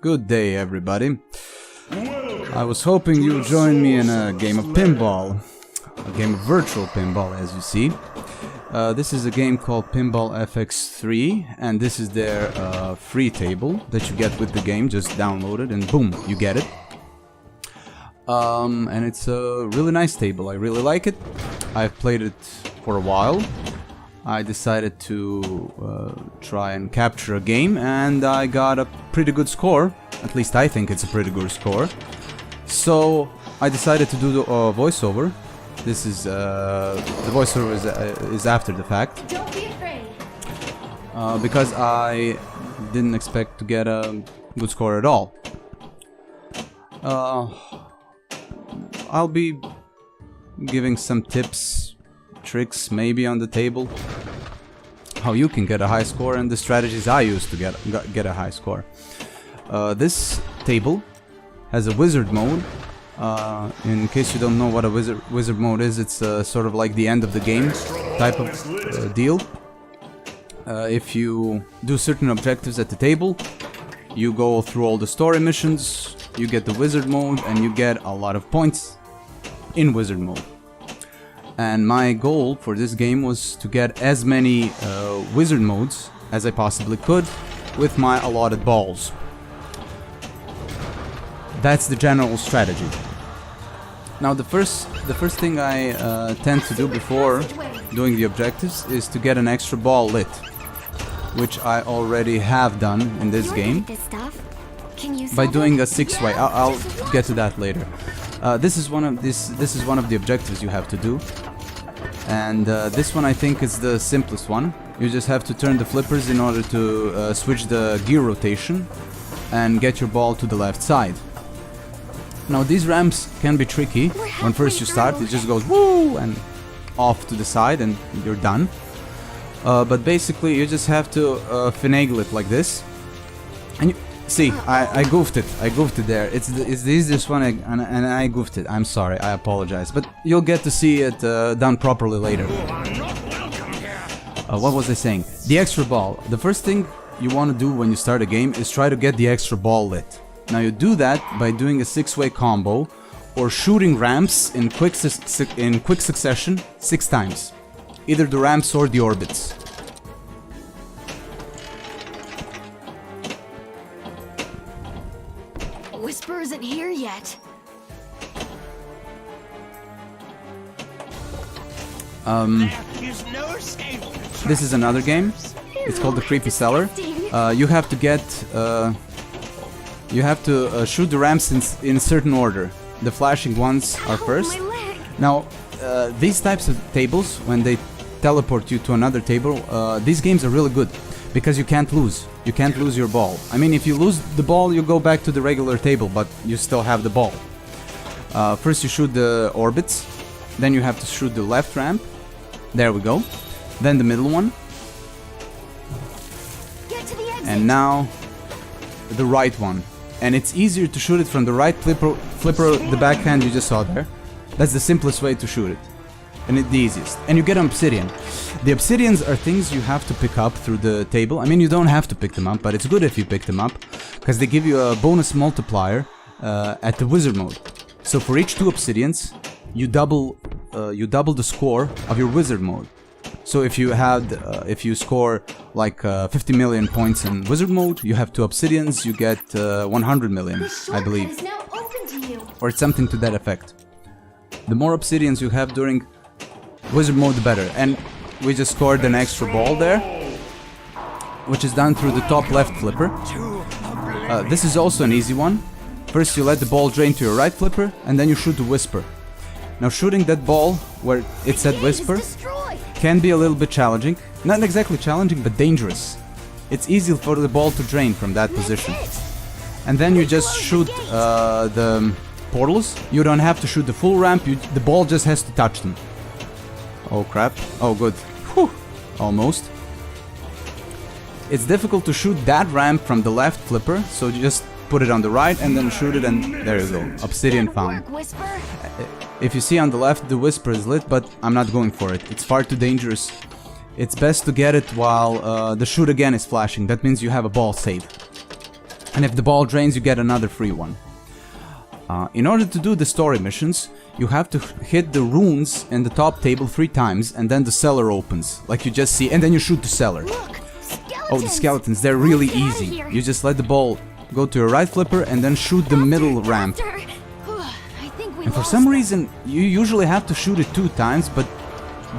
Good day, everybody. I was hoping you'd join me in a game of pinball. A game of virtual pinball, as you see. This is a game called Pinball FX3, and this is their free table that you get with the game. Just download it and boom, you get it. And it's a really nice table. I really like it. I've played it for a while. I decided to try and capture a game, and I got a pretty good score. At least I think it's a pretty good score. So I decided to do the voiceover. This is the voiceover is after the fact. Don't be afraid. Because I didn't expect to get a good score at all. I'll be giving some tips, tricks maybe on the table, how you can get a high score, and the strategies I use to get a high score. This table has a wizard mode. In case you don't know what a wizard mode is, it's sort of like the end of the game type of deal. If you do certain objectives at the table, you go through all the story missions, you get the wizard mode, and you get a lot of points in wizard mode. And my goal for this game was to get as many wizard modes as I possibly could with my allotted balls. That's the general strategy. Now the first thing I tend to do before doing the objectives is to get an extra ball lit, which I already have done in this game by doing a six-way. I'll get to that later. This is one of the objectives you have to do, and this one I think is the simplest one. You just have to turn the flippers in order to switch the gear rotation and get your ball to the left side. Now these ramps can be tricky. When first you start, it just goes woo and off to the side and you're done. But basically you just have to finagle it like this. And you see, I goofed it. I goofed it there. It's the easiest one, and I goofed it. I'm sorry. I apologize. But you'll get to see it done properly later. What was I saying? The extra ball. The first thing you want to do when you start a game is try to get the extra ball lit. Now you do that by doing a six-way combo or shooting ramps in quick succession 6 times. Either the ramps or the orbits. Whisper isn't here yet. This is another game. It's called the Creepy Cellar. You have to get shoot the ramps in a certain order. The flashing ones are first. Now, these types of tables, when they teleport you to another table, these games are really good because you can't lose. You can't lose your ball. I mean, if you lose the ball, you go back to the regular table, but you still have the ball. First you shoot the orbits, then you have to shoot the left ramp. There we go. Then the middle one. And now the right one. And it's easier to shoot it from the right flipper, the backhand you just saw there. That's the simplest way to shoot it. And it's the easiest. And you get an obsidian. The obsidians are things you have to pick up through the table. I mean, you don't have to pick them up, but it's good if you pick them up, because they give you a bonus multiplier at the wizard mode. So for each 2 obsidians, you double the score of your wizard mode. So if you score like 50 million points in wizard mode, you have 2 obsidians, you get 100 million, I believe. Or it's something to that effect. The more obsidians you have during wizard mode, the better. And we just scored an extra ball there, which is done through the top left flipper. This is also an easy one. First you let the ball drain to your right flipper, and then you shoot the whisper. Now shooting that ball where it said whisper can be a little bit challenging. Not exactly challenging, but dangerous. It's easy for the ball to drain from that position. And then you just shoot the portals. You don't have to shoot the full ramp, the ball just has to touch them. Oh crap. Oh good. Whew. Almost. It's difficult to shoot that ramp from the left flipper, so you just put it on the right and then shoot it, and there you go. Obsidian found. If you see on the left, the whisper is lit, but I'm not going for it. It's far too dangerous. It's best to get it while the shoot again is flashing. That means you have a ball save. And if the ball drains, you get another free one. In order to do the story missions, you have to hit the runes in the top table 3 times, and then the cellar opens, like you just see, and then you shoot the cellar. Look, skeletons. Oh, the skeletons, they're really Let's get out of easy. here. You just let the ball go to your right flipper and then shoot the middle ramp. I think we And for lost some them. reason, you usually have to shoot it 2 times, but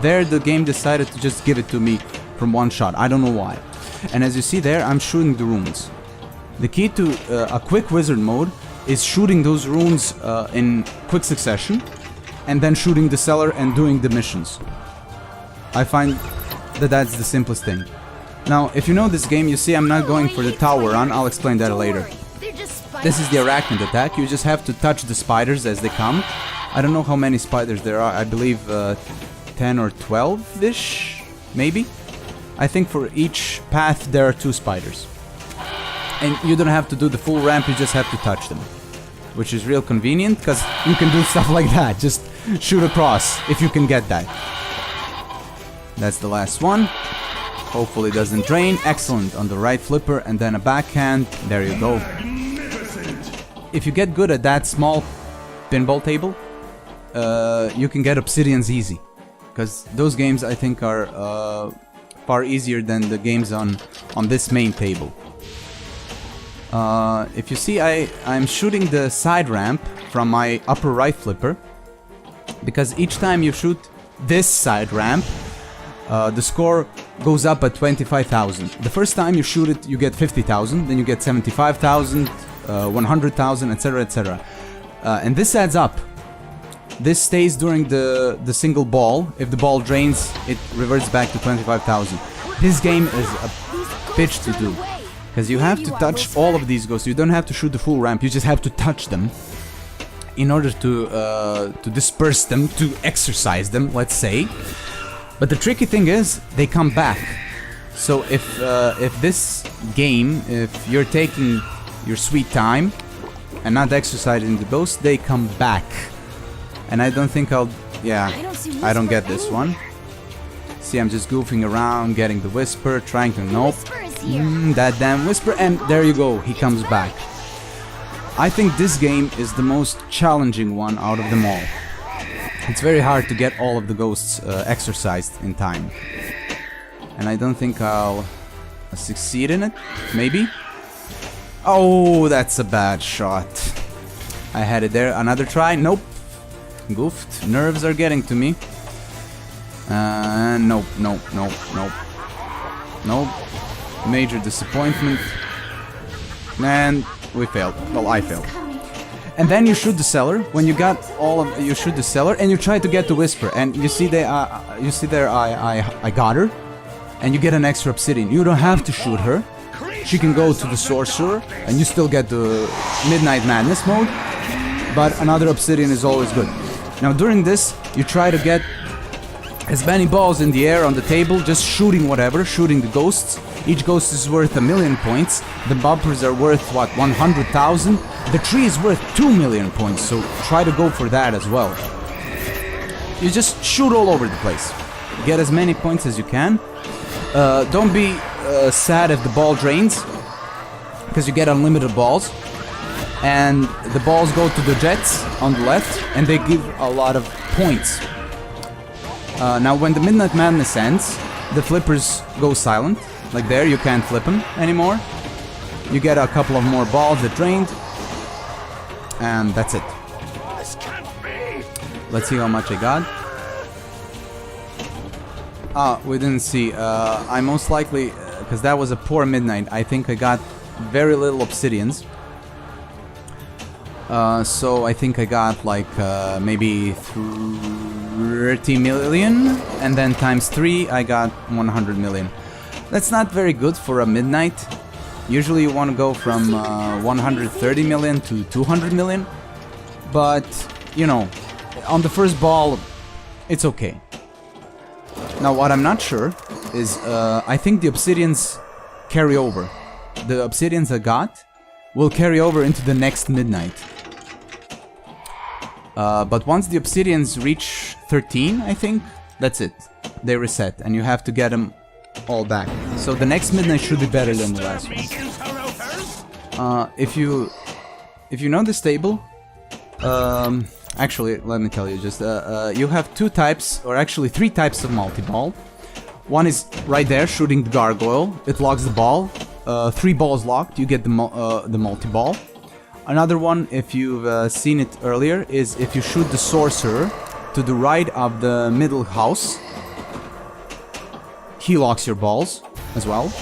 there the game decided to just give it to me from 1 shot. I don't know why. And as you see there, I'm shooting the runes. The key to a quick wizard mode is shooting those runes in quick succession, and then shooting the cellar and doing the missions. I find that that's the simplest thing. Now, if you know this game, you see I'm not going for the tower run. I'll explain that later. They're just This is the arachnid attack. You just have to touch the spiders as they come. I don't know how many spiders there are. I believe 10 or 12-ish, maybe. I think for each path there are 2 spiders. And you don't have to do the full ramp, you just have to touch them. Which is real convenient, because you can do stuff like that. Just shoot across, if you can get that. That's the last one. Hopefully it doesn't drain. Excellent, on the right flipper, and then a backhand. There you go. If you get good at that small pinball table, you can get obsidians easy. Because those games, I think, are far easier than the games on this main table. If you see, I'm shooting the side ramp from my upper right flipper, because each time you shoot this side ramp, the score goes up at 25,000. The first time you shoot it, you get 50,000, then you get 75,000, 100,000, etc., etc. And this adds up. This stays during the single ball. If the ball drains, it reverts back to 25,000. This game is a bitch to do. Because you have to touch all of these ghosts. You don't have to shoot the full ramp, you just have to touch them in order to disperse them, to exercise them, let's say. But the tricky thing is, they come back. So if this game, if you're taking your sweet time and not exercising the ghosts, they come back. And I don't think I don't get this one. See, I'm just goofing around, getting the whisper, trying to nope. That damn whisper, and there you go, he comes back. I think this game is the most challenging one out of them all. It's very hard to get all of the ghosts exercised in time. And I don't think I'll succeed in it, maybe? Oh, that's a bad shot. I had it there, another try, nope. Goofed, nerves are getting to me. Nope. Major disappointment. And we failed. Well, I failed. And then you shoot the cellar. When you got you shoot the cellar and you try to get the whisper. And you see there, I got her. And you get an extra obsidian. You don't have to shoot her. She can go to the sorcerer, and you still get the Midnight Madness mode. But another obsidian is always good. Now during this, you try to get as many balls in the air on the table, just shooting whatever, shooting the ghosts. Each ghost is worth 1,000,000 points. The bumpers are worth, what, 100,000? The tree is worth 2,000,000 points, so try to go for that as well. You just shoot all over the place. Get as many points as you can. Don't be sad if the ball drains, because you get unlimited balls. And the balls go to the jets on the left, and they give a lot of points. Now when the Midnight Madness ends, the flippers go silent. Like there, you can't flip them anymore. You get a couple of more balls that drained. And that's it. Let's see how much I got. We didn't see. I most likely, because that was a poor midnight, I think I got very little obsidians. So I think I got like maybe 30 million, and then times 3 I got 100 million. That's not very good for a midnight. Usually you want to go from 130 million to 200 million, but you know, on the first ball it's okay. Now what I'm not sure is I think the obsidians carry over. The obsidians I got will carry over into the next midnight. But once the obsidians reach 13, I think, that's it. They reset, and you have to get them all back. So the next midnight should be better than the last one. If you know this table, actually, let me tell you. Just you have two types, or actually three types of multi-ball. One is right there, shooting the gargoyle. It locks the ball. 3 balls locked, you get the multi-ball. Another one, if you've seen it earlier, is if you shoot the sorcerer to the right of the middle house, he locks your balls as well.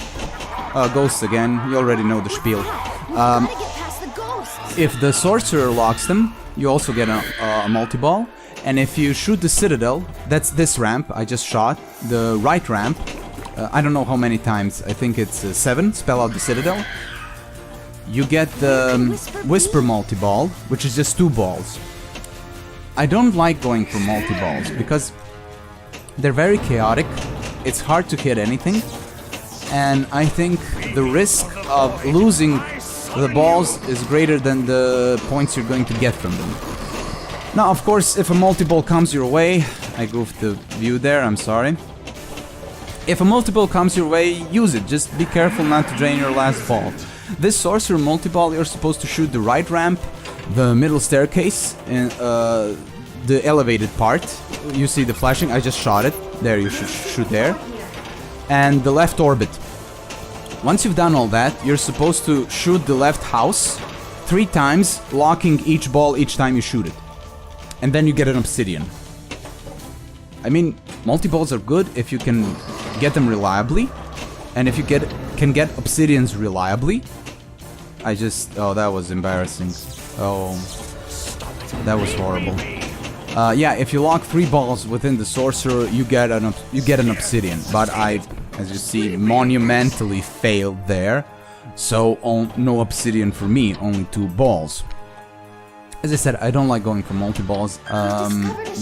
Ghosts again, you already know the spiel. Gotta get past the ghosts. If the sorcerer locks them, you also get a multi-ball. And if you shoot the citadel, that's this ramp I just shot, the right ramp. I don't know how many times, I think it's 7, spell out the citadel. You get the whisper multi-ball, which is just 2 balls. I don't like going for multi-balls because they're very chaotic, it's hard to hit anything, and I think the risk of losing the balls is greater than the points you're going to get from them. Now, of course, if a multi-ball comes your way, I goofed the view there, I'm sorry. If a multi-ball comes your way, use it, just be careful not to drain your last ball. This sorcerer multi-ball, you're supposed to shoot the right ramp, the middle staircase, and the elevated part. You see the flashing, I just shot it, there you should shoot there. And the left orbit. Once you've done all that, you're supposed to shoot the left house 3 times, locking each ball each time you shoot it. And then you get an obsidian. I mean, multi-balls are good if you can get them reliably, and if you can get obsidians reliably. Oh, that was embarrassing. Oh, that was horrible. Yeah, if you lock 3 balls within the sorcerer, you get an obsidian. But I, as you see, monumentally failed there. So no obsidian for me, only 2 balls. As I said, I don't like going for multi-balls.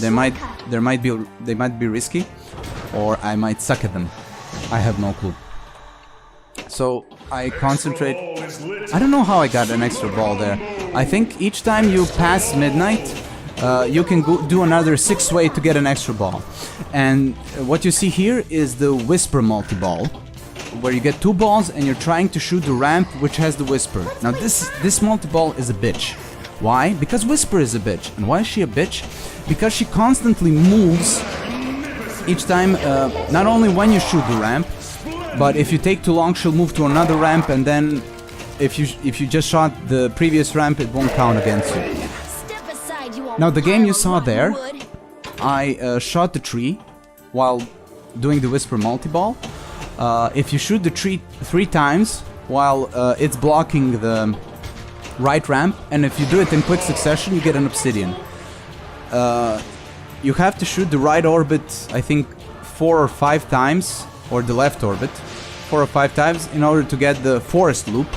They might be risky, or I might suck at them. I have no clue. So I concentrate. I don't know how I got an extra ball there. I think each time you pass midnight, you can do another 6-way to get an extra ball. And what you see here is the whisper multi-ball, where you get 2 balls and you're trying to shoot the ramp which has the whisper. Now this multi-ball is a bitch. Why? Because Whisper is a bitch. And why is she a bitch? Because she constantly moves each time, not only when you shoot the ramp, but if you take too long, she'll move to another ramp, and then if you just shot the previous ramp, it won't count against you. Step aside, you Now the game you saw there, I shot the tree while doing the Whisper multi-ball. If you shoot the tree 3 times while it's blocking the right ramp, and if you do it in quick succession, you get an obsidian. You have to shoot the right orbit, I think 4 or 5 times, or the left orbit 4 or 5 times in order to get the forest loop.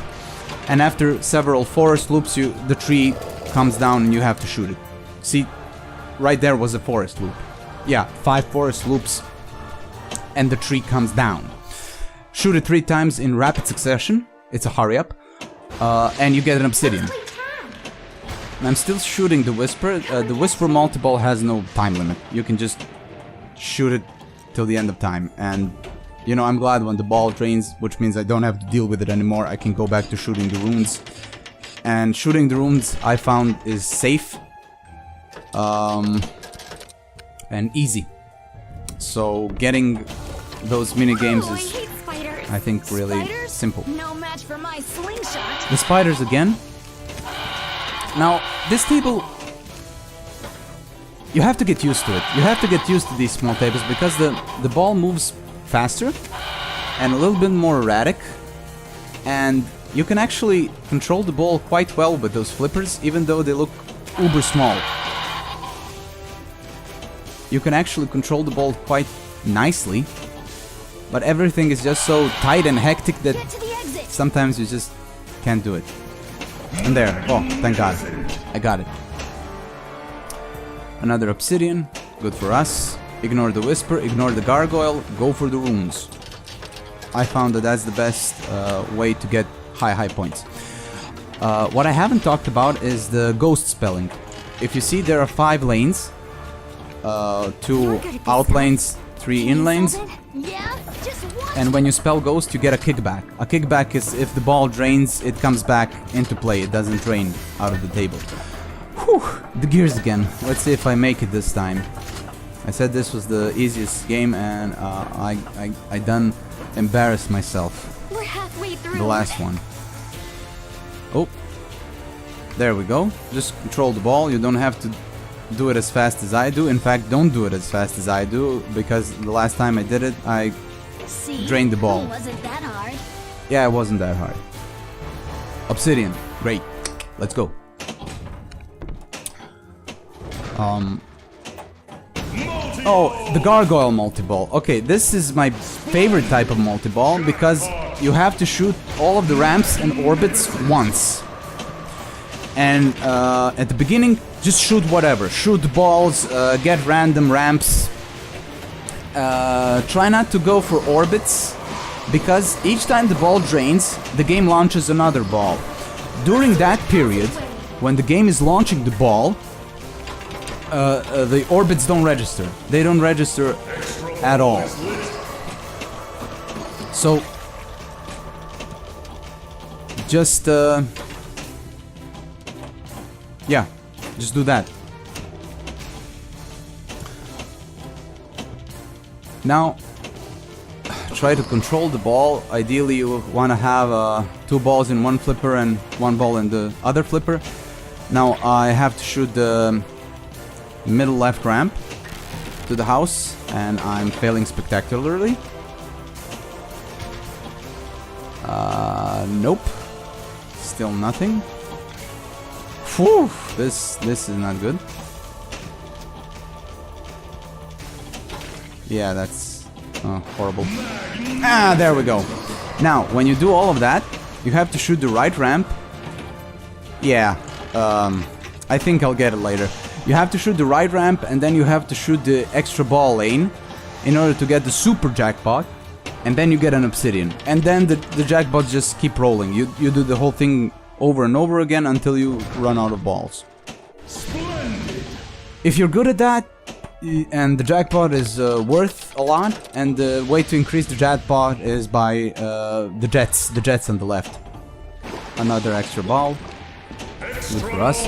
And after several forest loops, the tree comes down and you have to shoot it. See, right there was a forest loop. Yeah, 5 forest loops and the tree comes down. Shoot it 3 times in rapid succession. It's a hurry up. And you get an obsidian. And I'm still shooting the Whisper. The Whisper multi-ball has no time limit. You can just shoot it till the end of time. And, you know, I'm glad when the ball drains, which means I don't have to deal with it anymore. I can go back to shooting the runes. And shooting the runes, I found, is safe. And easy. So getting those mini games is, I think, really simple. No match for my slingshot. The spiders again. Now, this table, you have to get used to it. You have to get used to these small tables because the ball moves faster and a little bit more erratic, and you can actually control the ball quite well with those flippers, even though they look uber small. You can actually control the ball quite nicely, but everything is just so tight and hectic that sometimes you just can't do it. And there, oh, thank God, I got it. Another obsidian, good for us. Ignore the Whisper, ignore the Gargoyle, go for the runes. I found that that's the best way to get high points. What I haven't talked about is the ghost spelling. If you see, there are 5 lanes. 2 out lanes, 3 in lanes. Yeah? Just watch. And when you spell Ghost, you get a kickback. A kickback is if the ball drains, it comes back into play. It doesn't drain out of the table. Whew, the gears again. Let's see if I make it this time. I said this was the easiest game, and I done embarrassed myself. We're halfway through. The last one. Oh, there we go. Just control the ball. You don't have to do it as fast as I do. In fact, don't do it as fast as I do, because the last time I did it, I See? drained the ball. It wasn't that hard. Yeah, it wasn't that hard. Obsidian, great. Let's go. Oh, the gargoyle multi-ball. Okay, this is my favorite type of multi-ball because you have to shoot all of the ramps and orbits once. And at the beginning, just shoot whatever. Shoot balls, get random ramps. Try not to go for orbits, because each time the ball drains, the game launches another ball. During that period, when the game is launching the ball, the orbits don't register. They don't register at all. So, just yeah, just do that. Now, try to control the ball. Ideally, you want to have 2 balls in one flipper and 1 ball in the other flipper. Now, I have to shoot the middle left ramp to the house, and I'm failing spectacularly. Nope. Still nothing. Whew, this is not good. Yeah, that's horrible. Ah, there we go. Now, when you do all of that, you have to shoot the right ramp. Yeah, I think I'll get it later. You have to shoot the right ramp, and then you have to shoot the extra ball lane in order to get the super jackpot, and then you get an obsidian. And then the jackpots just keep rolling. You do the whole thing over and over again until you run out of balls. Splendid. If you're good at that, and the jackpot is worth a lot, and the way to increase the jackpot is by the jets on the left. Another extra ball. Good for us.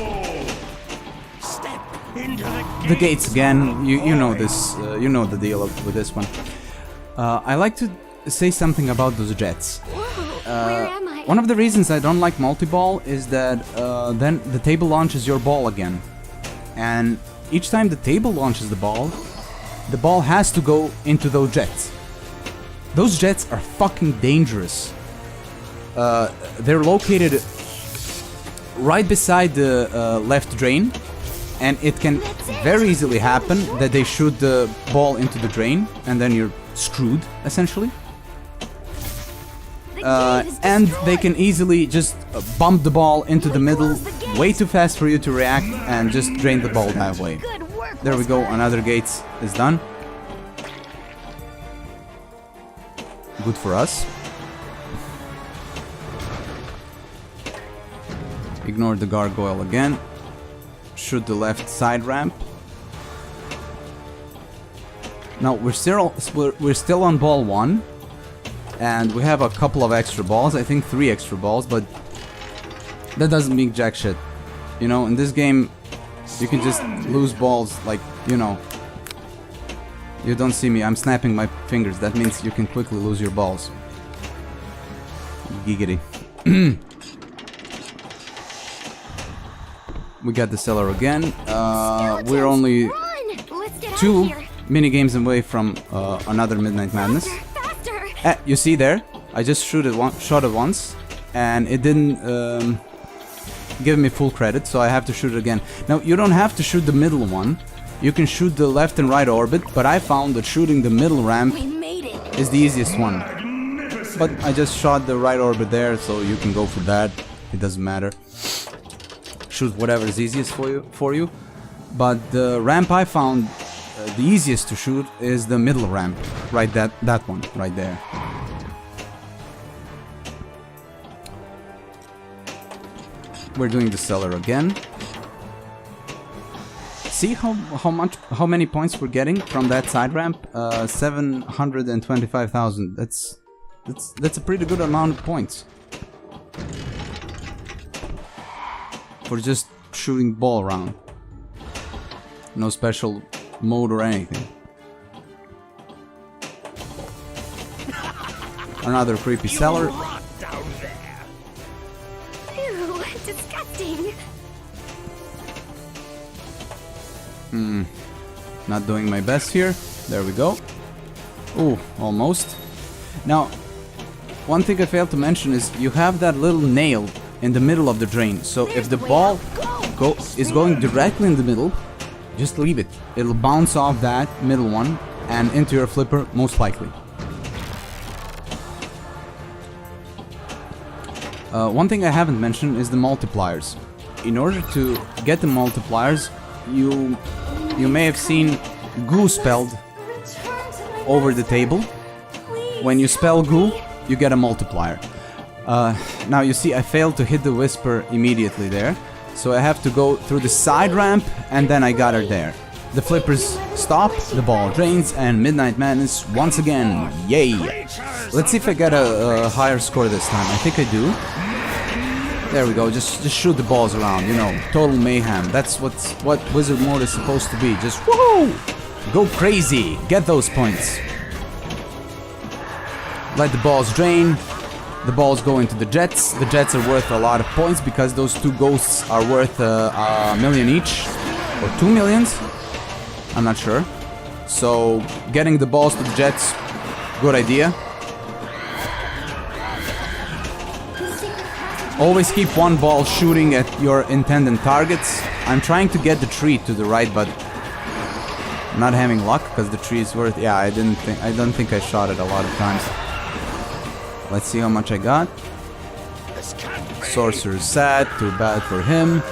The gates again. You know this. You know the deal with this one. I like to say something about those jets. Where am I? One of the reasons I don't like multi-ball is that then the table launches your ball again, and each time the table launches the ball has to go into those jets. Those jets are fucking dangerous. They're located right beside the left drain, and it can very easily happen that they shoot the ball into the drain, and then you're screwed, essentially. And they can easily just bump the ball into the middle way too fast for you to react, and just drain the ball that way. There we go, another gate is done. Good for us. Ignore the gargoyle again. Shoot the left side ramp. Now we're still on ball 1. And we have a couple of extra balls, I think 3 extra balls, but that doesn't mean jack shit. You know, in this game, you can just lose balls, like, you know. You don't see me, I'm snapping my fingers, that means you can quickly lose your balls. Giggity. We got the cellar again. We're only 2 mini games away from another Midnight Madness. You see there, I just shot it once, and it didn't give me full credit, so I have to shoot it again. Now, you don't have to shoot the middle one. You can shoot the left and right orbit, but I found that shooting the middle ramp is the easiest one. But I just shot the right orbit there, so you can go for that. It doesn't matter. Shoot whatever is easiest for you. But the ramp I found the easiest to shoot is the middle ramp, right, that one right there. We're doing the cellar again. See how many points we're getting from that side ramp? 725,000. That's a pretty good amount of points for just shooting ball around. No special mode or anything. Another creepy cellar. Ew, disgusting. Not doing my best here. There we go. Ooh, almost. Now, one thing I failed to mention is you have that little nail in the middle of the drain. So if the ball is going directly in the middle, just leave it. It'll bounce off that middle one and into your flipper, most likely. One thing I haven't mentioned is the multipliers. In order to get the multipliers, you may have seen goo spelled over the table. When you spell goo, you get a multiplier. Now you see I failed to hit the whisper immediately there, so I have to go through the side ramp and then I got her there. The flippers stop, the ball drains, and Midnight Madness once again. Yay! Let's see if I get a higher score this time. I think I do. There we go, just shoot the balls around, you know, total mayhem. That's what Wizard Mode is supposed to be. Just woohoo! Go crazy, get those points. Let the balls drain. The balls go into the jets. The jets are worth a lot of points because those two ghosts are worth a million each. Or 2 millions? I'm not sure. So, getting the balls to the jets, good idea. Always keep one ball shooting at your intended targets. I'm trying to get the tree to the right, but I'm not having luck because the tree is worth... Yeah, I don't think I shot it a lot of times. Let's see how much I got. Sorcerer's sad, too bad for him.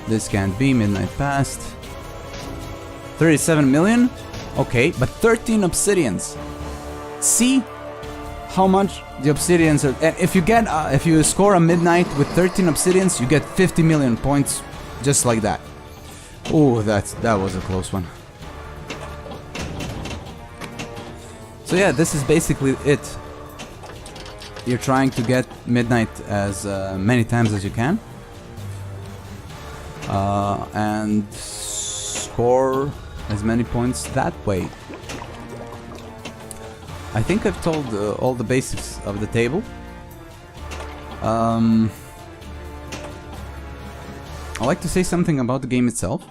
This can't be, midnight passed. 37 million? Okay, but 13 obsidians. See how much the obsidians are... If you score a midnight with 13 obsidians, you get 50 million points, just like that. Oh, that was a close one. So yeah, this is basically it. You're trying to get midnight as many times as you can. And score as many points that way. I think I've told all the basics of the table. I'd like to say something about the game itself.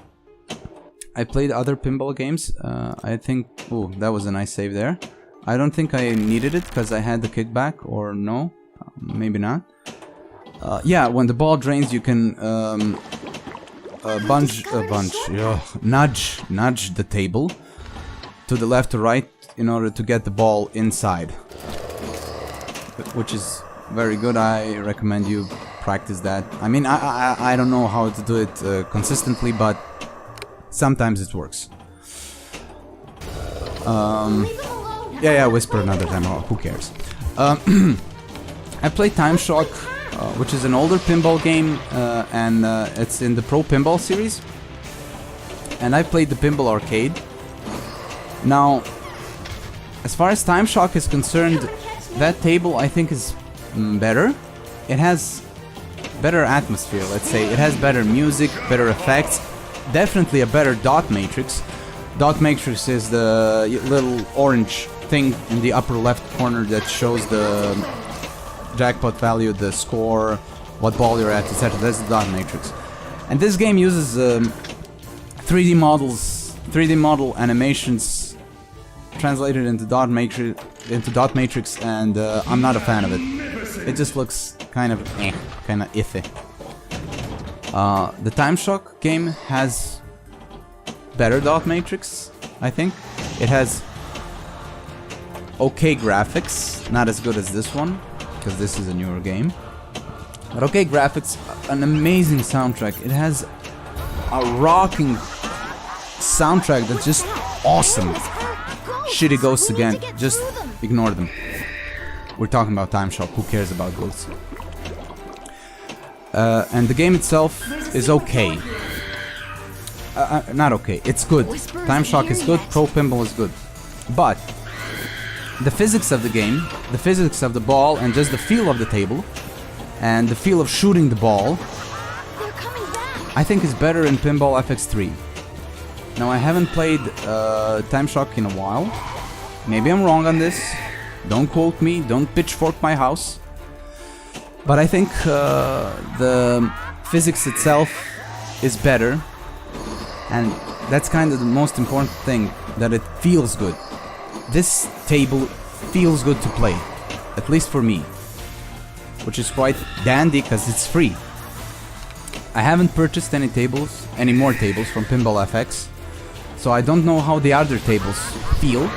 I played other pinball games. I think... Oh, that was a nice save there. I don't think I needed it because I had the kickback, or no, maybe not. Yeah, when the ball drains, you can nudge the table to the left or right in order to get the ball inside, which is very good. I recommend you practice that. I mean, I don't know how to do it consistently, but sometimes it works. Yeah, whisper another time. Oh, who cares? I played Time Shock, which is an older pinball game, and it's in the Pro Pinball series. And I played the Pinball Arcade. Now, as far as Time Shock is concerned, that table I think is better. It has better atmosphere, let's say. It has better music, better effects, definitely a better dot matrix. Dot matrix is the little orange thing in the upper left corner that shows the jackpot value, the score, what ball you're at, etc. That's the dot matrix. And this game uses 3D models, 3D model animations translated into dot matrix, and I'm not a fan of it. It just looks kind of iffy. The Time Shock game has better dot matrix, I think. It has okay graphics, not as good as this one, because this is a newer game. But okay graphics, an amazing soundtrack. It has a rocking soundtrack that's just awesome. Shitty ghosts again, just ignore them. We're talking about Time Shock, who cares about ghosts? And the game itself is okay. Not okay. It's good. Time Shock is good. Pro Pinball is good. But the physics of the game, the physics of the ball, and just the feel of the table, and the feel of shooting the ball, They're coming back. I think is better in Pinball FX3. Now I haven't played Time Shock in a while. Maybe I'm wrong on this. Don't quote me. Don't pitchfork my house. But I think the physics itself is better, and that's kind of the most important thing, that it feels good. This table feels good to play, at least for me, which is quite dandy because it's free. I haven't purchased any more tables from Pinball FX, so I don't know how the other tables feel,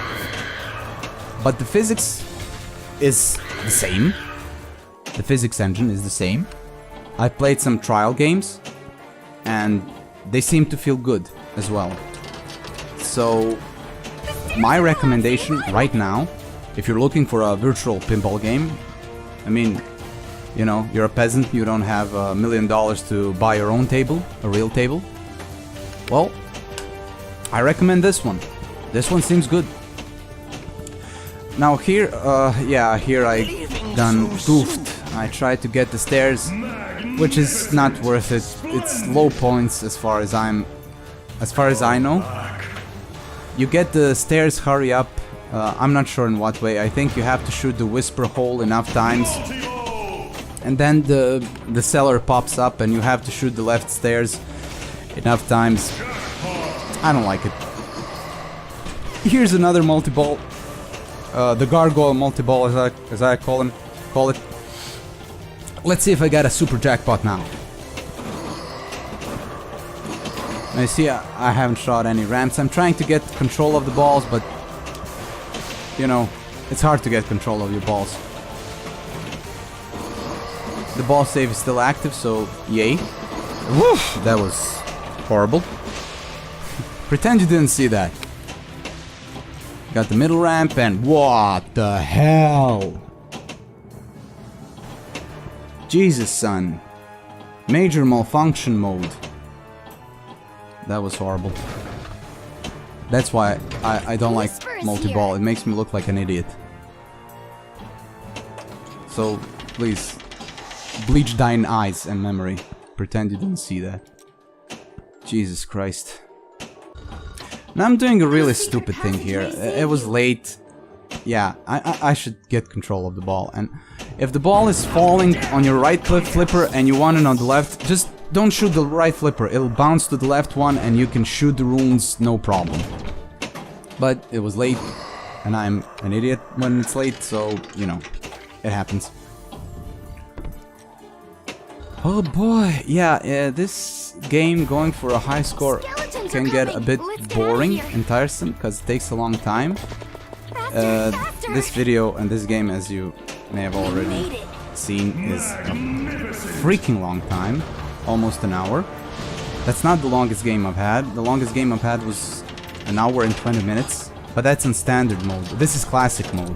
but the physics is the same. The physics engine is the same. I played some trial games, and they seem to feel good as well. So my recommendation right now, if you're looking for a virtual pinball game, I mean, you know, you're a peasant, you don't have $1 million to buy your own table, a real table, well, I recommend this one. This one seems good. Now here, here I done goofed. I tried to get the stairs, which is not worth it. It's low points as far as I know. You get the stairs, hurry up. I'm not sure in what way. I think you have to shoot the whisper hole enough times, and then the cellar pops up and you have to shoot the left stairs enough times. I don't like it. Here's another multi-ball. The gargoyle multi-ball, as I call it. Let's see if I get a super jackpot now. Now you see, I haven't shot any ramps. I'm trying to get control of the balls, but you know, it's hard to get control of your balls. The ball save is still active, so yay. Woof! That was horrible. Pretend you didn't see that. Got the middle ramp, and what the hell? Jesus, son. Major malfunction mode. That was horrible. That's why I don't like multi-ball. It makes me look like an idiot. So, please, bleach thine eyes and memory. Pretend you didn't see that. Jesus Christ. Now I'm doing a really stupid thing here. It was late. Yeah, I should get control of the ball. And if the ball is falling on your right flipper and you want it on the left, just don't shoot the right flipper. It'll bounce to the left one and you can shoot the runes, no problem. But it was late, and I'm an idiot when it's late, so, you know, it happens. Oh boy, yeah, this game going for a high score can get a bit boring and tiresome because it takes a long time. This video and this game, as you may have already seen, is a freaking long time, almost an hour. That's not the longest game I've had. The longest game I've had was an hour and 20 minutes, but that's in standard mode. This is classic mode.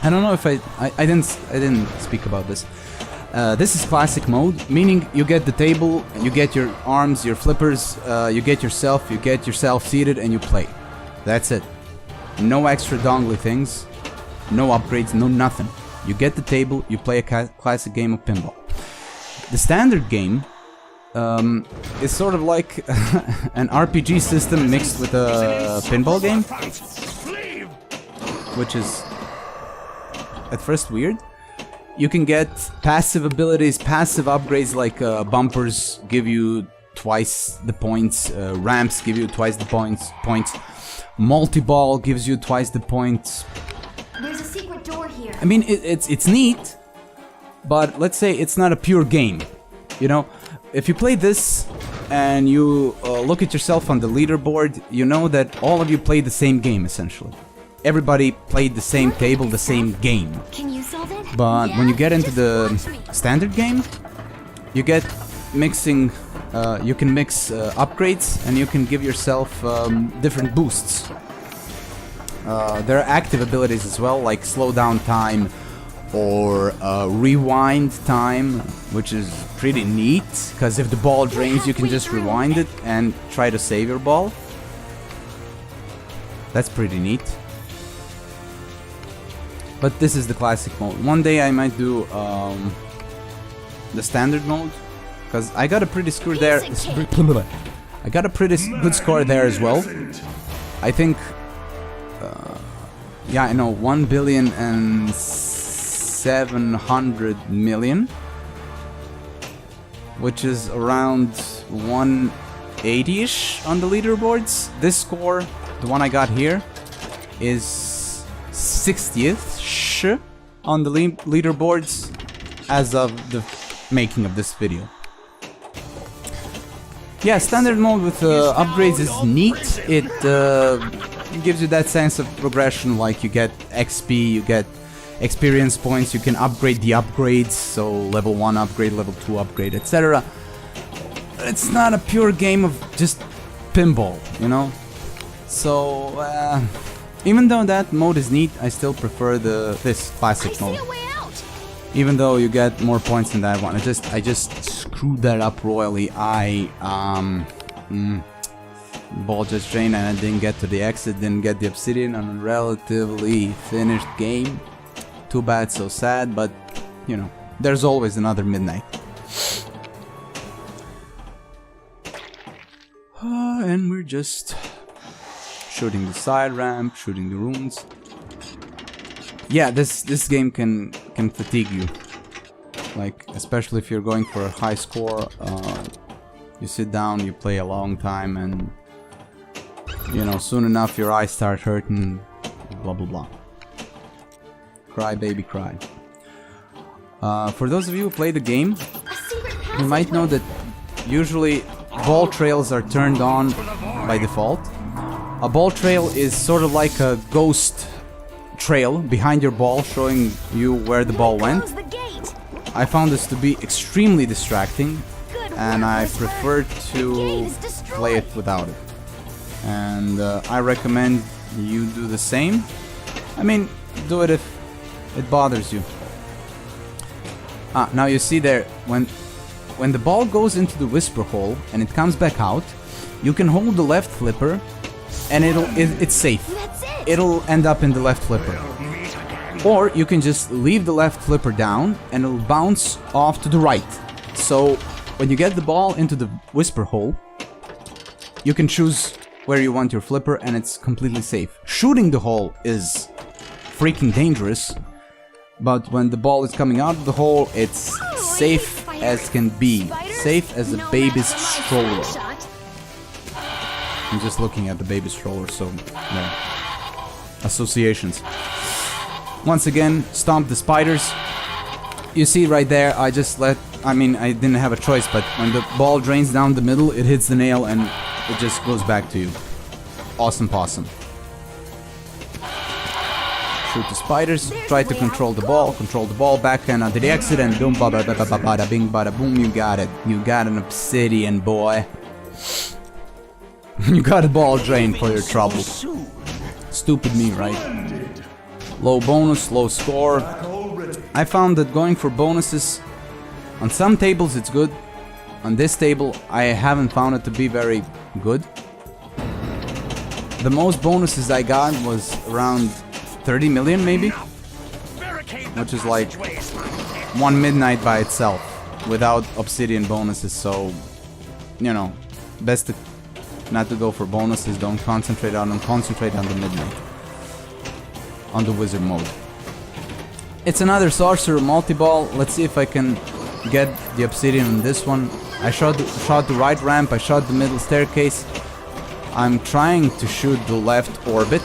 I don't know if I didn't speak about this. This is classic mode, meaning you get the table, you get your arms, your flippers, you get yourself seated, and you play. That's it. No extra dongly things, no upgrades, no nothing. You get the table, you play a classic game of pinball. The standard game is sort of like an RPG system mixed with a pinball game, which is at first weird. You can get passive abilities, passive upgrades like bumpers give you twice the points, ramps give you twice the points, multi-ball gives you twice the points. There's a secret door here. I mean, it's neat, but let's say it's not a pure game. You know, if you play this and you look at yourself on the leaderboard, you know that all of you played the same game essentially. Everybody played the same table, the same game. Can you solve it? But when you get into the standard game, you get mixing, you can mix upgrades and you can give yourself different boosts. There are active abilities as well, like slow down time or rewind time, which is pretty neat, because if the ball drains you can just rewind it and try to save your ball. That's pretty neat. But this is the classic mode. One day I might do the standard mode, because I got a pretty score there. I got a pretty good score there as well. I think, yeah, I know, 1,700,000,000, which is around 180-ish on the leaderboards. This score, the one I got here, is 60th-ish on the leaderboards as of the making of this video. Yeah, standard mode with upgrades is neat. It gives you that sense of progression, like you get XP, you get experience points, you can upgrade the upgrades, so level 1 upgrade, level 2 upgrade, etc. It's not a pure game of just pinball, you know? So, even though that mode is neat, I still prefer this classic mode. Even though you get more points than that one. I just screwed that up royally. Ball just drained and I didn't get to the exit, didn't get the obsidian on a relatively finished game. Too bad, so sad, but you know, there's always another midnight. And we're just shooting the side ramp, shooting the runes. Yeah, this game can fatigue you. Like, especially if you're going for a high score, you sit down, you play a long time, and you know, soon enough your eyes start hurting, blah blah blah. Cry baby cry. For those of you who play the game, you might know that usually ball trails are turned on by default. A ball trail is sort of like a ghost trail behind your ball, showing you where the ball went. I found this to be extremely distracting, and I prefer to play it without it. And I recommend you do the same. I mean, do it if it bothers you. Now you see there, when the ball goes into the whisper hole and it comes back out, you can hold the left flipper and it's safe. It'll end up in the left flipper. Or you can just leave the left flipper down and it'll bounce off to the right. So when you get the ball into the whisper hole, you can choose where you want your flipper and it's completely safe. Shooting the hole is freaking dangerous, but when the ball is coming out of the hole, it's safe as can be. Safe as a baby's stroller. I'm just looking at the baby stroller, so yeah. Associations. Once again, stomp the spiders. You see right there, I didn't have a choice, but when the ball drains down the middle, it hits the nail and it just goes back to you. Awesome possum. Shoot the spiders, try to control the ball, backhand onto the exit, and boom, bada bada bing, bada boom, you got it. You got an obsidian, boy. You got a ball drain for your trouble. Stupid me, right? Low bonus, low score. I found that going for bonuses, on some tables it's good. On this table, I haven't found it to be very good. The most bonuses I got was around 30 million maybe, which is like one midnight by itself without obsidian bonuses. So, you know, best not to go for bonuses. Don't concentrate on them. Concentrate on the midnight, on the wizard mode. It's another sorcerer multi-ball. Let's see if I can get the obsidian on this one. I shot the right ramp. I shot the middle staircase. I'm trying to shoot the left orbit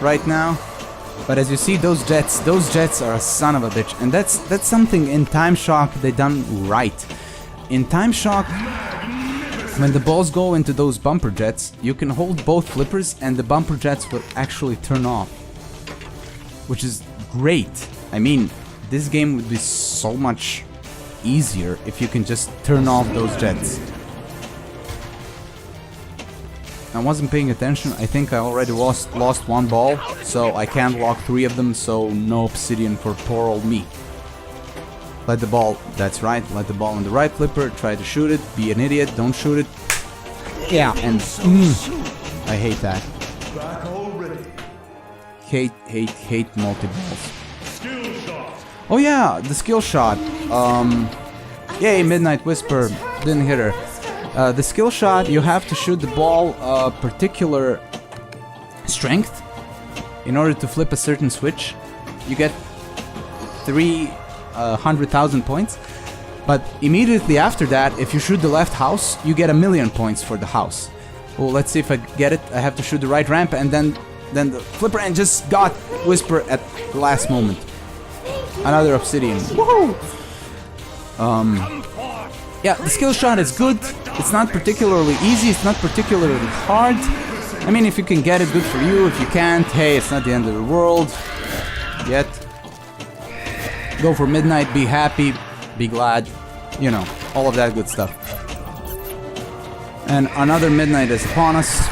right now. But as you see, those jets are a son of a bitch. And that's something in Time Shock they done right. In Time Shock, when the balls go into those bumper jets, you can hold both flippers and the bumper jets will actually turn off. Which is great. I mean, this game would be so much easier if you can just turn off those jets. I wasn't paying attention. I think I already lost one ball, so I can't lock 3 of them, so no obsidian for poor old me. Let the ball, that's right, let the ball on the right flipper, try to shoot it, be an idiot, don't shoot it. Yeah, and I hate that. Hate multi-balls. Oh yeah, the skill shot. Yay, Midnight Whisper, didn't hit her. The skill shot, you have to shoot the ball particular strength in order to flip a certain switch. You get 300,000 points, but immediately after that, if you shoot the left house, you get 1,000,000 points for the house. Well, let's see if I get it. I have to shoot the right ramp, and then the flipper and just got Whisper at the last moment. Another obsidian. Woohoo! Yeah, the skill shot is good. It's not particularly easy. It's not particularly hard. I mean, if you can get it, good for you. If you can't, hey, it's not the end of the world. Yet. Go for midnight, be happy, be glad, you know, all of that good stuff. And another midnight is upon us.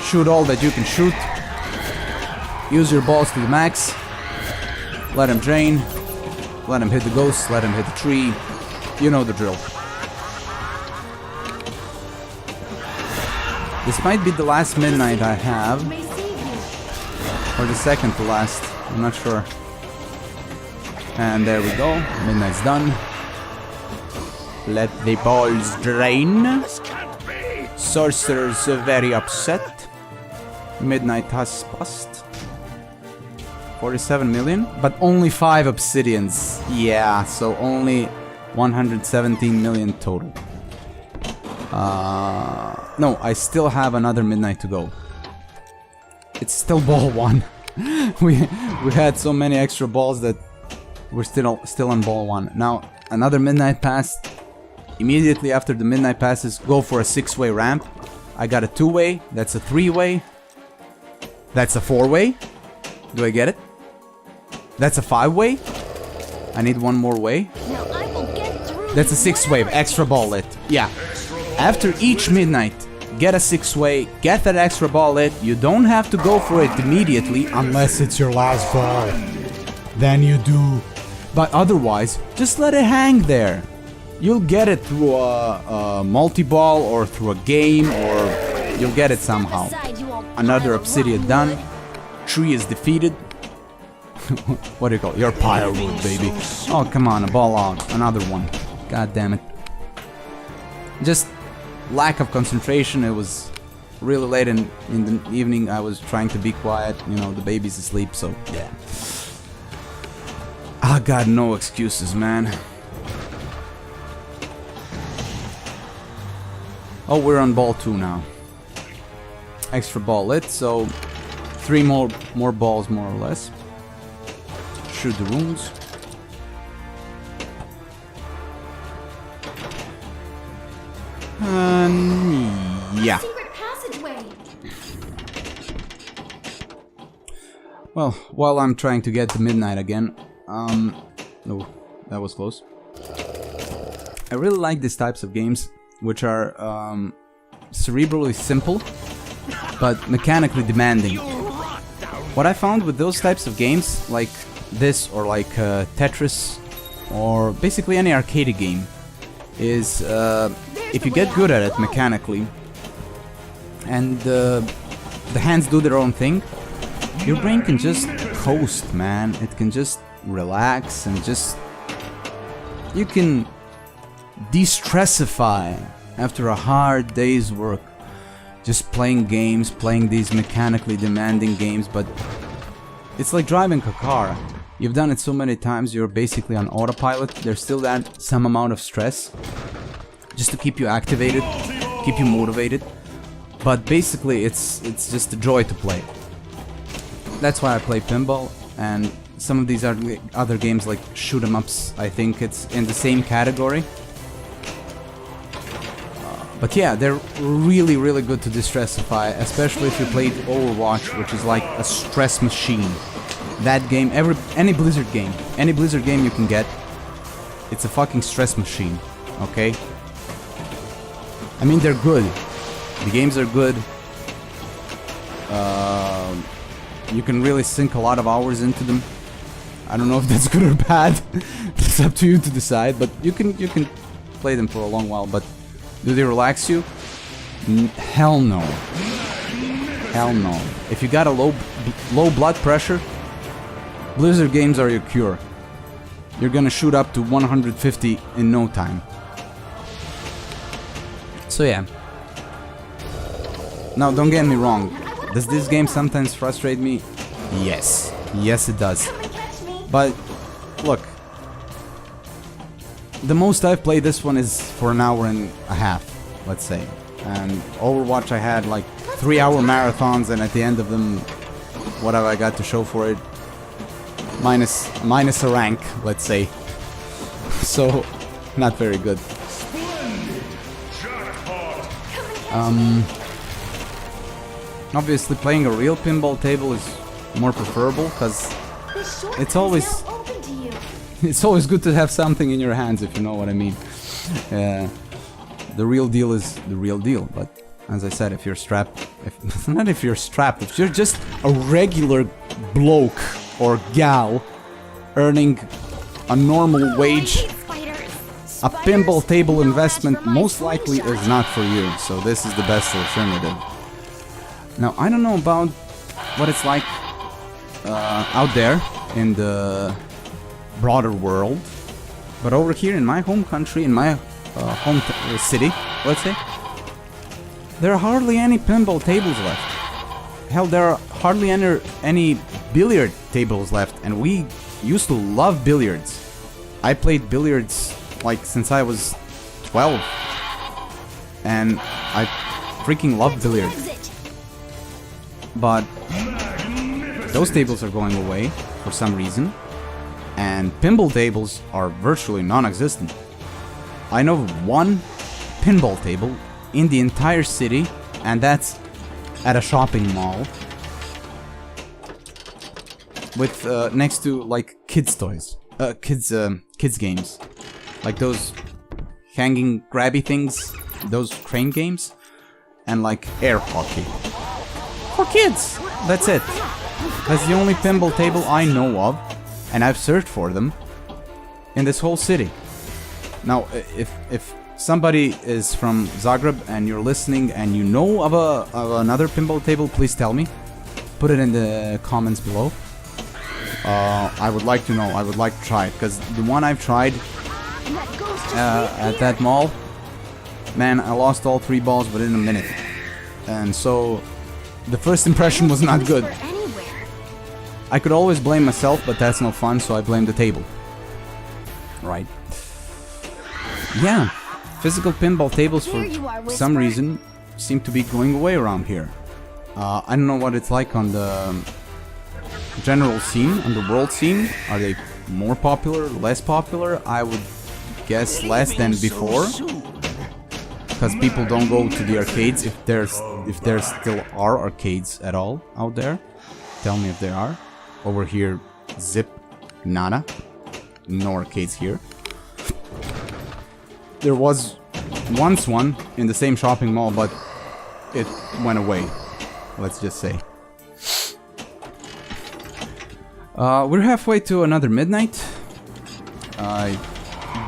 Shoot all that you can shoot. Use your balls to the max. Let him drain. Let him hit the ghost, let him hit the tree. You know the drill. This might be the last midnight I have. Or the second to last, I'm not sure. And there we go, midnight's done. Let the balls drain. Sorcerers are very upset. Midnight has passed. 47 million, but only 5 obsidians. Yeah, so only 117 million total. No, I still have another midnight to go. It's still ball 1. we had so many extra balls that we're still on ball 1. Now, another midnight pass. Immediately after the midnight passes, go for a 6-way ramp. I got a 2-way, that's a 3-way. That's a 4-way. Do I get it? That's a 5-way. I need one more way. That's a 6-way, extra ball lit. Yeah. After each midnight, get a 6-way, get that extra ball lit. You don't have to go for it immediately unless it's your last ball. Then you do. But otherwise, just let it hang there. You'll get it through a multi-ball or through a game, or you'll get it somehow. Another obsidian done. Tree is defeated. What do you call it? Your firewood, baby. Oh, come on, a ball out. Another one. God damn it. Just lack of concentration. It was really late in the evening. I was trying to be quiet. You know, the baby's asleep, so yeah. I got no excuses, man. Oh, we're on ball 2 now. Extra ball lit, so 3 more balls, more or less. Shoot the runes. Yeah. Well, while I'm trying to get to midnight again, no, that was close. I really like these types of games, which are cerebrally simple, but mechanically demanding. What I found with those types of games, like this or like Tetris, or basically any arcade game, is if you get good at it mechanically, and the hands do their own thing, your brain can just coast, man. It can just relax and just... You can de-stressify after a hard day's work. Just playing games, playing these mechanically demanding games, but it's like driving a car. You've done it so many times, you're basically on autopilot. There's still that some amount of stress just to keep you activated, keep you motivated. But basically it's just a joy to play. That's why I play pinball, and some of these other games like shoot 'em ups, I think it's in the same category. But yeah, they're really, really good to de-stressify, especially if you played Overwatch, which is like a stress machine. That game, any Blizzard game you can get, it's a fucking stress machine, okay? I mean, they're good. The games are good. You can really sink a lot of hours into them. I don't know if that's good or bad. It's up to you to decide, but you can play them for a long while. But do they relax you? Hell no. Hell no. If you got a low blood pressure, Blizzard games are your cure. You're gonna shoot up to 150 in no time. So yeah. Now don't get me wrong. Does this game sometimes frustrate me? Yes. Yes it does. But look. The most I've played this one is for an hour and a half, let's say. And Overwatch I had like 3-hour marathons, and at the end of them, what have I got to show for it? Minus a rank, let's say. So, not very good. Obviously playing a real pinball table is more preferable, because it's always good to have something in your hands, if you know what I mean. The real deal is the real deal, but as I said, if you're strapped, if you're just a regular bloke or gal earning a normal wage, a pinball table investment most likely is not for you, so this is the best alternative. Now, I don't know about what it's like out there in the broader world, but over here in my home country, in my home city, let's say, there are hardly any pinball tables left. Hell, there are hardly any billiard tables left, and we used to love billiards. I played billiards like since I was 12, and I freaking love billiards. But those tables are going away for some reason, and pinball tables are virtually non-existent. I know of one pinball table in the entire city, and that's at a shopping mall with next to like kids toys, kids games, like those hanging grabby things, those crane games, and like air hockey for kids. That's it. That's the only pinball table I know of, and I've searched for them in this whole city. Now, if somebody is from Zagreb and you're listening and you know of another pinball table, please tell me. Put it in the comments below. I would like to know. I would like to try it, because the one I've tried at that mall, man, I lost all 3 balls within a minute, and so the first impression was not good. I could always blame myself, but that's no fun, so I blame the table. Right. Yeah, physical pinball tables for some reason seem to be going away around here. I don't know what it's like on the general scene, on the world scene. Are they more popular, less popular? I would guess less than before, because people don't go to the arcades, if there still are arcades at all out there. Tell me if there are. Over here, zip, nada. No arcades here. There was once one in the same shopping mall, but it went away, let's just say. We're halfway to another midnight. I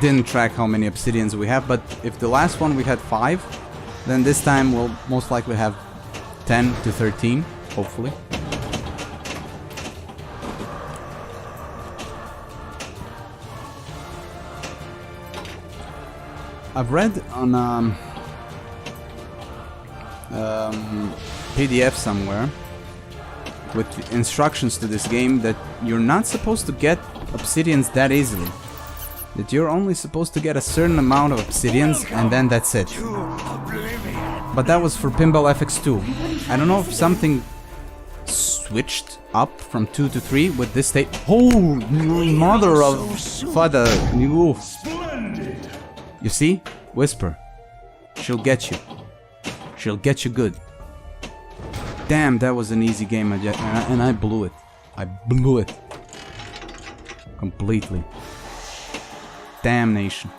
didn't track how many obsidians we have, but if the last one we had 5, then this time we'll most likely have 10 to 13, hopefully. I've read on PDF somewhere with instructions to this game that you're not supposed to get obsidians that easily. That you're only supposed to get a certain amount of obsidians, and then that's it. But that was for Pinball FX2. I don't know if something switched up from 2 to 3 with this tape. Oh, mother of father! You see? Whisper. She'll get you. She'll get you good. Damn, that was an easy game, and I blew it. I blew it. Completely. Damnation.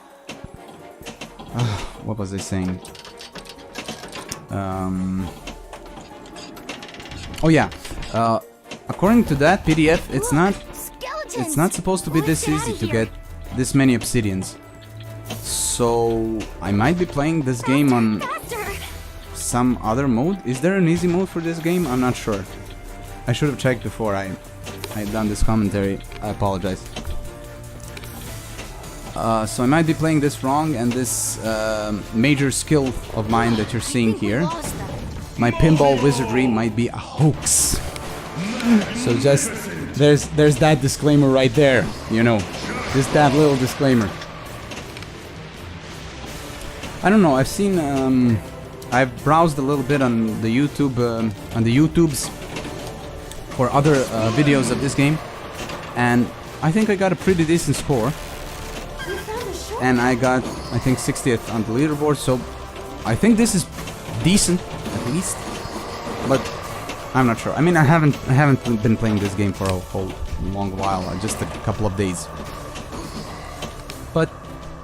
What was I saying? Oh yeah. According to that PDF, it's not supposed to be this easy to get this many obsidians. So I might be playing this game on some other mode. Is there an easy mode for this game? I'm not sure. I should have checked before I had done this commentary. I apologize. So I might be playing this wrong, and this major skill of mine that you're seeing here, my pinball wizardry, might be a hoax. So just there's that disclaimer right there, you know, just that little disclaimer. I don't know. I've seen I've browsed a little bit on the YouTubes for other videos of this game, and I think I got a pretty decent score. And I got, I think, 60th on the leaderboard, so I think this is decent, at least. But I'm not sure. I mean, I haven't been playing this game for a whole long while, just a couple of days. But,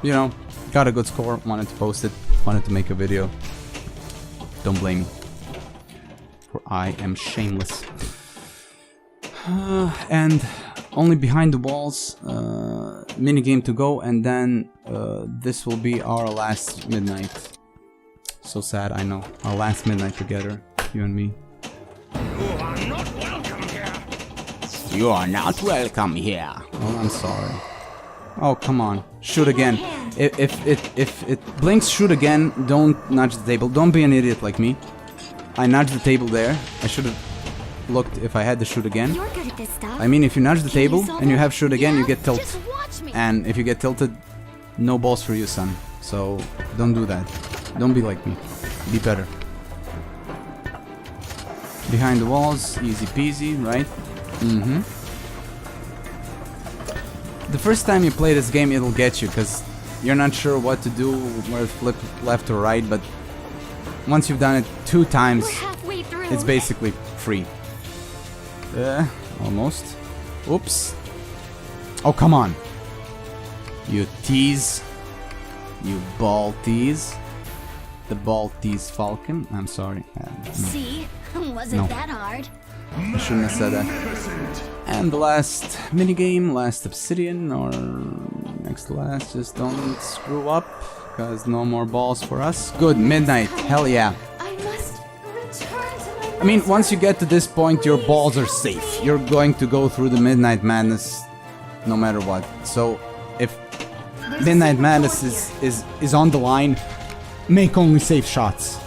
you know, got a good score, wanted to post it, wanted to make a video. Don't blame me, for I am shameless. And only behind the walls, minigame to go, and then this will be our last midnight. So sad, I know. Our last midnight together, you and me. You are not welcome here. You are not welcome here. Oh, I'm sorry. Oh, come on. Shoot again. If it blinks shoot again, don't nudge the table. Don't be an idiot like me. I nudged the table there. I should have looked if I had to shoot again. You're good at this stuff. I mean, if you nudge the table and you have shoot again, Yeah, you get tilted. just watch me. And if you get tilted, no balls for you, son. So don't do that. Don't be like me. Be better. Behind the walls, easy peasy, right? Mm-hmm. The first time you play this game, it'll get you, because you're not sure what to do, where to flip left or right, but once you've done it 2 times, We're halfway through. it's basically free. Almost. Oops. Oh, come on. You tease. You ball tease. The ball tease falcon. I'm sorry. No. See? Wasn't No. that hard? I shouldn't have said that. And the last minigame, last obsidian, or next to last, just don't screw up, because no more balls for us. Good, midnight, hell yeah. I must return to my I mean, once you get to this point, your balls are safe. You're going to go through the midnight madness no matter what. So, if midnight madness is on the line, make only safe shots.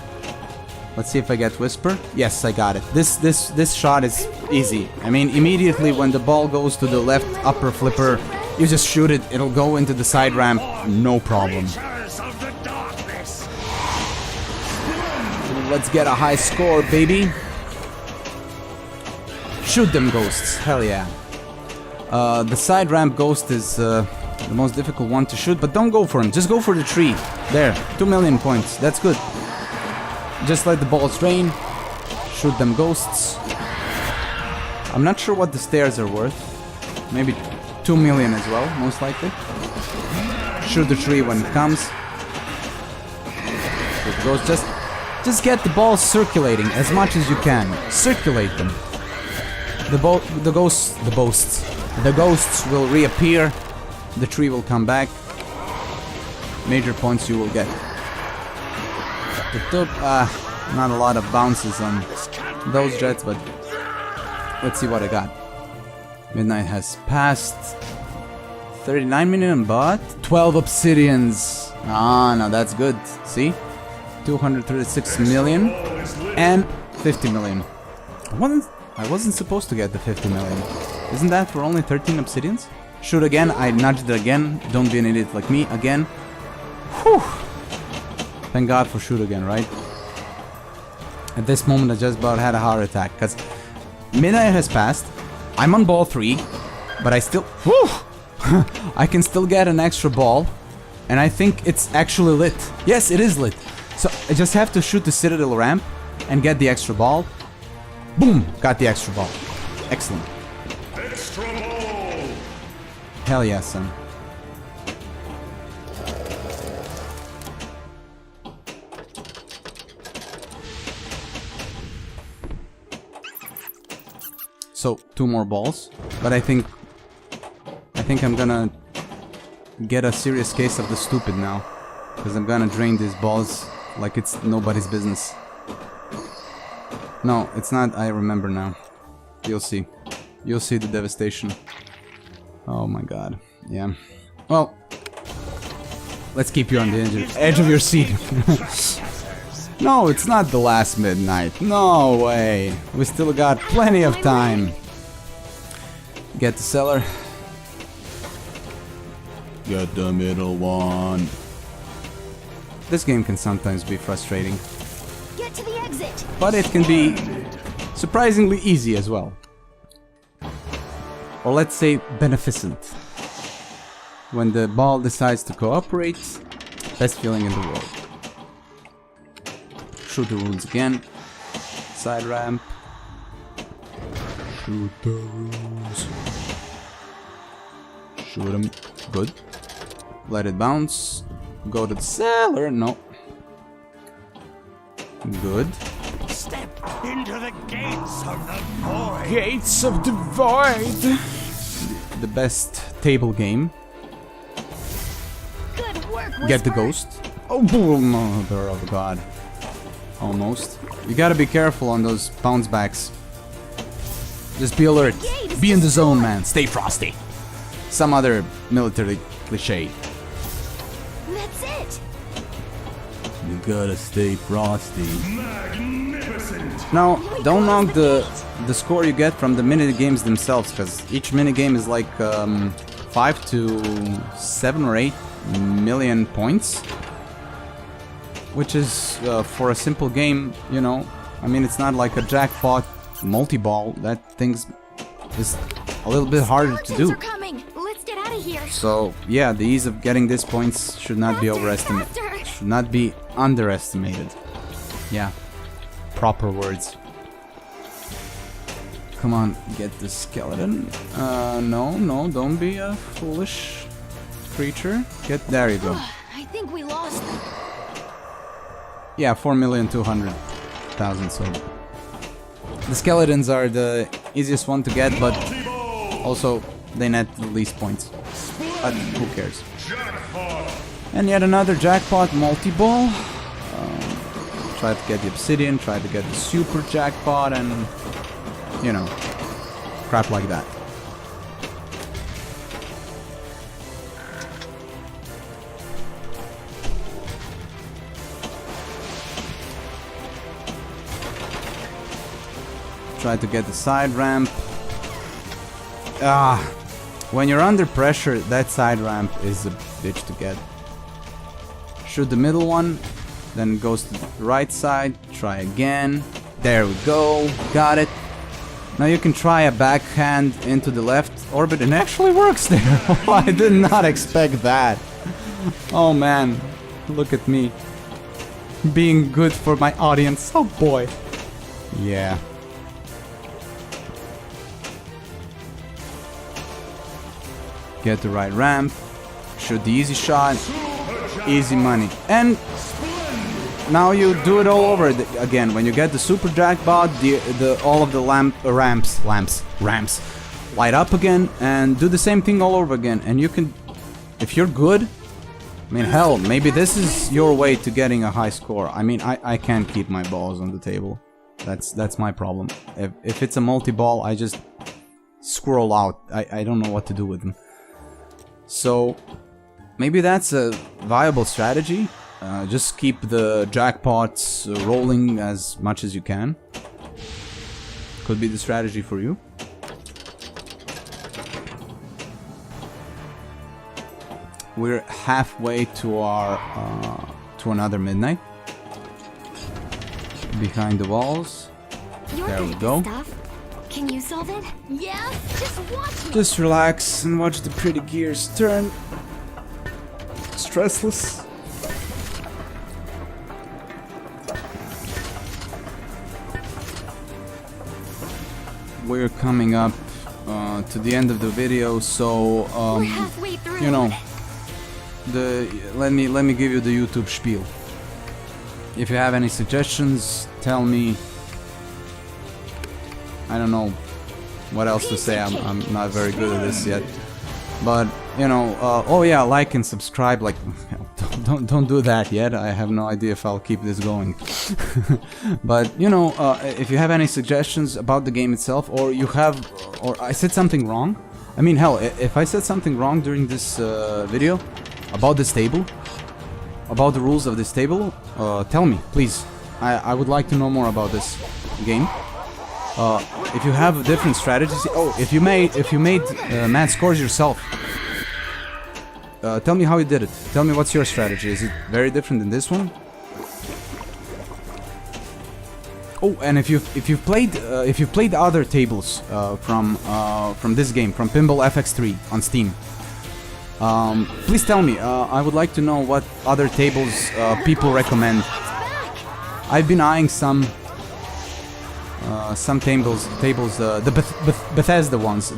Let's see if I get whisper. Yes, I got it. This shot is easy. I mean, immediately when the ball goes to the left upper flipper, you just shoot it. It'll go into the side ramp, no problem. Creatures of the darkness. Let's get a high score, baby. Shoot them ghosts. Hell yeah. The side ramp ghost is the most difficult one to shoot, but don't go for him. Just go for the tree. There, 2 million points. That's good. Just let the balls rain. Shoot them ghosts. I'm not sure what the stairs are worth. Maybe 2 million as well, most likely. Shoot the tree when it comes. Shoot the ghosts. Just get the balls circulating as much as you can. Circulate them. The ghosts will reappear. The tree will come back. Major points you will get. Not a lot of bounces on those jets, but let's see what I got. Midnight has passed. 39 million, but 12 obsidians. Ah, no, that's good. See? 236 million and 50 million. I wasn't supposed to get the 50 million. Isn't that for only 13 obsidians? Shoot again. I nudged it again. Don't be an idiot like me again. Whew. Thank God for shoot again, right? At this moment, I just about had a heart attack, because midnight has passed. I'm on ball 3, but I still... Whew! I can still get an extra ball, and I think it's actually lit. Yes, it is lit. So I just have to shoot the Citadel ramp and get the extra ball. Boom! Got the extra ball. Excellent. Extra ball. Hell yeah, son. So 2 more balls, but I think I'm gonna get a serious case of the stupid now. Because I'm gonna drain these balls like it's nobody's business. No, it's not. I remember now. You'll see. You'll see the devastation. Oh my god. Yeah. Well, let's keep you on the edge of your seat. No, it's not the last midnight. No way. We still got plenty of time. Get the cellar. Get the middle one. This game can sometimes be frustrating. Get to the exit. But it can be surprisingly easy as well. Or let's say beneficent. When the ball decides to cooperate, best feeling in the world. Shoot the rules again. Side ramp. Shoot the rules. Shoot them. Good. Let it bounce. Go to the cellar. No. Good. Step into the gates of the void. Gates of the Void. The best table game. Good work, Get the Whisper. ghost. Oh, boom! Mother of God. Almost. You gotta be careful on those bounce backs. Just be alert. Be in the zone, man. Stay frosty. Some other military cliche. That's it. You gotta stay frosty. Magnificent. Now, don't knock the score you get from the mini games themselves, because each mini game is like 5 to 7 or 8 million points, which is for a simple game, you know. I mean, it's not like a jackpot multi-ball. That thing's is a little bit harder to Skeletons do. are coming. Let's get out of here. So yeah, the ease of getting these points should not be overestimated. Faster. Should not be underestimated. Yeah, proper words. Come on, get the skeleton. No, don't be a foolish creature. There you go. I think we lost them. Yeah, 4,200,000. So the skeletons are the easiest one to get, but also they net the least points. But who cares? Jackpot. And yet another jackpot multi-ball. Try to get the obsidian, try to get the super jackpot, and you know, crap like that. Try to get the side ramp. When you're under pressure, that side ramp is a bitch to get. Shoot the middle one, then goes to the right side. Try again. There we go. Got it. Now you can try a backhand into the left orbit, and it actually works there. I did not expect that. Oh man, look at me. Being good for my audience. Oh boy. Yeah. Get the right ramp. Shoot the easy shot. Easy money. And now you do it all over again. When you get the super jackpot, all of the ramps light up again, and do the same thing all over again. And you can, if you're good, I mean, hell, maybe this is your way to getting a high score. I mean, I can't keep my balls on the table. That's my problem. If it's a multi-ball, I just scroll out. I don't know what to do with them. So maybe that's a viable strategy. Just keep the jackpots rolling as much as you can. Could be the strategy for you. We're halfway to our to another midnight. Behind the walls. You're There good we at go. this stuff. Can you solve it? Yeah? Just watch me. Just relax and watch the pretty gears turn. Stressless. We're coming up to the end of the video, so We're halfway through. you know, let me give you the YouTube spiel. If you have any suggestions, tell me. I don't know what else to say. I'm not very good at this yet, but you know, oh yeah, like and subscribe. Like, don't do that yet. I have no idea if I'll keep this going. But you know, if you have any suggestions about the game itself, or you have, or I said something wrong. I mean, hell, if I said something wrong during this video about this table, about the rules of this table, tell me, please. I would like to know more about this game. If you have different strategies, oh, if you made mad scores yourself, tell me how you did it. Tell me what's your strategy. Is it very different than this one? Oh, and if you've played other tables from this game, from Pinball FX3 on Steam, please tell me. I would like to know what other tables people recommend. I've been eyeing some tables, the Bethesda ones.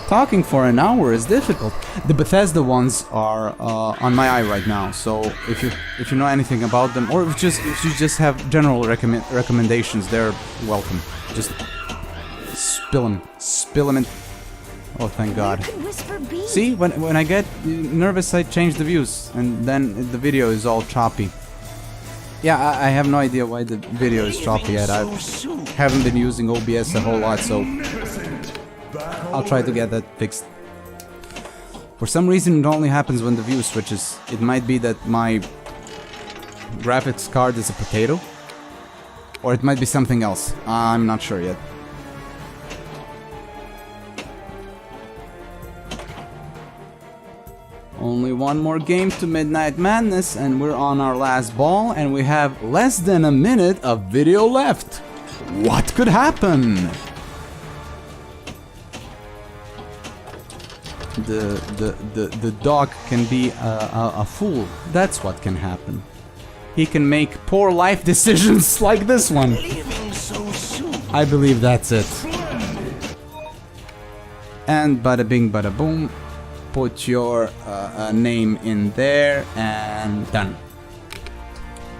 Talking for an hour is difficult. The Bethesda ones are on my eye right now. So if you know anything about them, or if you just have general recommendations, they're welcome. Just spill them in. Oh, thank God. See, when I get nervous, I change the views, and then the video is all choppy. Yeah, I have no idea why the video is choppy yet. I haven't been using OBS a whole lot, so I'll try to get that fixed. For some reason it only happens when the view switches. It might be that my graphics card is a potato, or it might be something else. I'm not sure yet. Only one more game to Midnight Madness and we're on our last ball, and we have less than a minute of video left. What could happen? The dog can be a fool. That's what can happen. He can make poor life decisions like this one. I believe that's it. And bada bing bada boom. Put your name in there and done.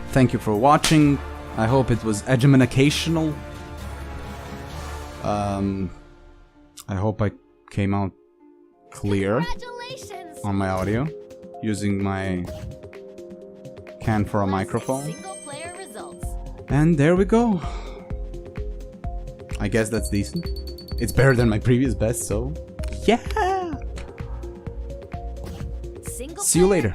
Thank you for watching. I hope it was educational. I hope I came out clear on my audio using my can for a microphone. And there we go. I guess that's decent. It's better than my previous best, so yeah. See you later.